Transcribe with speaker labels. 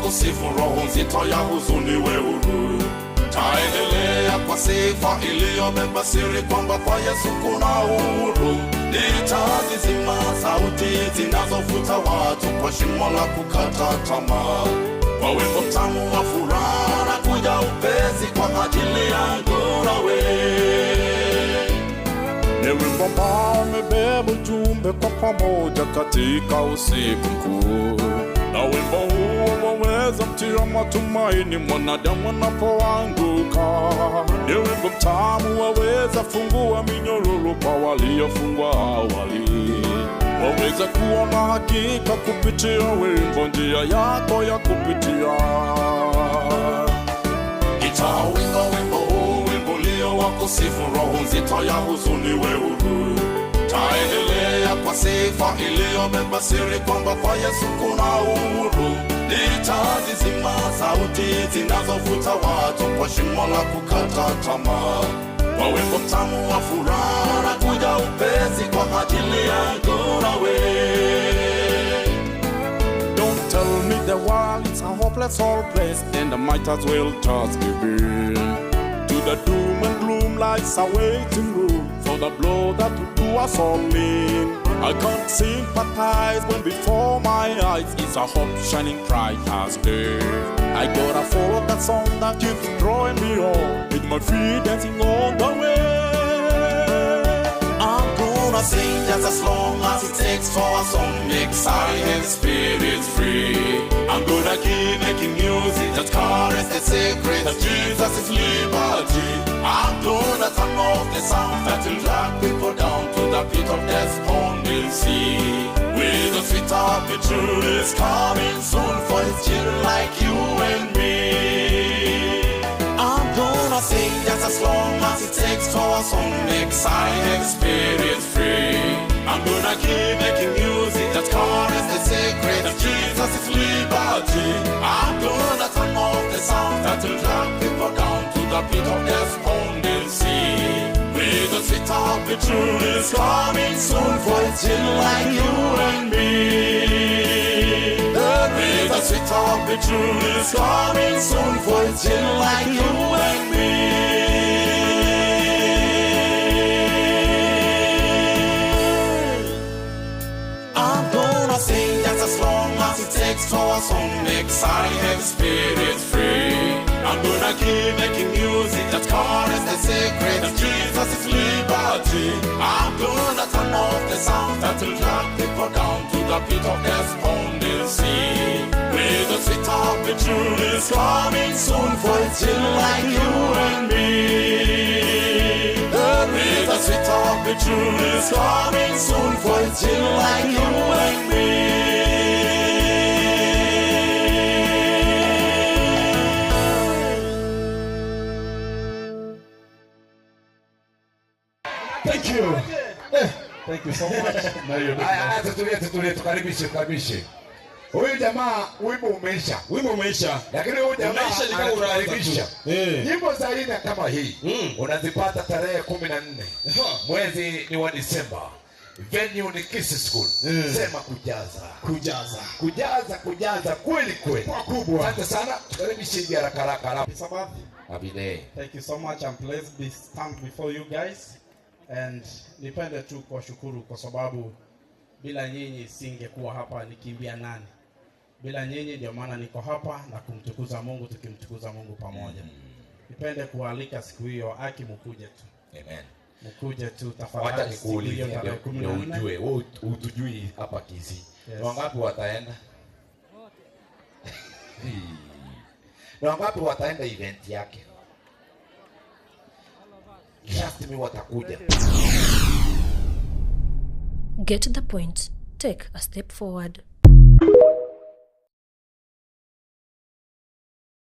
Speaker 1: kusifu, roho nzito ya huzuni we huru. Taendelea kwa sifa iliyobeba siri kwamba kwa Yesu kuna uhuru. Nitazizima sauti zinazovuta watu kwa shimo la kukata tamaa. Kwa wimbo mtamu wa furaha na kuja upesi kwa ajili yangu nawe. Ni wimbo ambao umebeba ujumbe kwa pamoja katika usiku mkuu. Na wimbo huo waweza mtia matumaini mwanadamu anapoanguka. Ni wimbo mtamu waweza fungua minyororo kwa waliofungwa awali. Waweza kuona hakika kupitia wimbo njia yako ya kupitia. Itawimba wimbo huu, wimbo ulio wa kusifu, roho nzito ya huzuni we huru. Taendelea kwa sifa iliyobeba siri kwamba kwa Yesu kuna uhuru. Nitazizima sauti zinazovuta watu kwa shimo la kukata tamaa. Kwa wimbo mtamu wa furaha na kuja upesi kwa ajili yangu nawe. Don't tell me the world is a hopeless whole place, then I might as well just give in to the doom and gloom lies a waiting room for the blow that will do us all in. I can't sympathize when before my eyes is a hope shining bright as day. I gotta follow that song that keeps drawing me on, with my feet dancing on the way. I'm gonna sing just as long as it takes for a song makes our spirits free. I'm gonna keep making music that carries the secret that Jesus is liberty. I'm gonna turn off the sound that will drag people down to the pit of death only sea. With the sweet happy truth is coming soon for his children like you and me. I'm gonna sing just as long as it takes for a song makes our experience free. I'm gonna keep making music that carries the secret of Jesus is liberty. I'm gonna turn off the sound that will drag people down to the pit of death only sea. With the sweet happy truth is coming soon for his children like you and me. With the sweet happy truth is coming soon for his children like you and me. I'm gonna sing just as long as it takes for a song makes our spirits free. I'm gonna keep making music that carries the secret of Jesus is liberty. I'm gonna turn off the sound that will drag people down to the pit of death only sea. With the sweet happy truth is coming soon for his children like you and me. With the sweet happy truth is coming soon for his children like you and me.
Speaker 2: Thank you. Thank you so much. Tutulie tukaribishe. Huyu jamaa wimbo umeisha. Lakini huyu jamaa anakaribisha. Nyimbo za aina kama hii unazipata tarehe 14 mwezi ni wa Disemba. Venue ni Kiss School. Sema kujaza kweli kwa kubwa. Asante sana. Tukaribishe haraka.
Speaker 3: Sabbath.
Speaker 2: Abide.
Speaker 3: Thank you so much. I'm blessed to stand before you guys. And nipende tu kwa shukuru kwa sababu bila nyinyi singekuwa hapa nikimbia nani. Bila nyinyi ndio maana niko hapa na kumtukuza Mungu, tukimtukuza Mungu pamoja. Nipende kualika siku hiyo aki mkuje tu.
Speaker 2: Amen.
Speaker 3: Mkuje tu tafadhali.
Speaker 2: Wacha nikuulize ndio ujue, wewe utujui hapa Kisii. Yes. Wangapi wataenda? Na wangapi wataenda event yake? Just me watakuja.
Speaker 4: Get to the point. Take a step forward.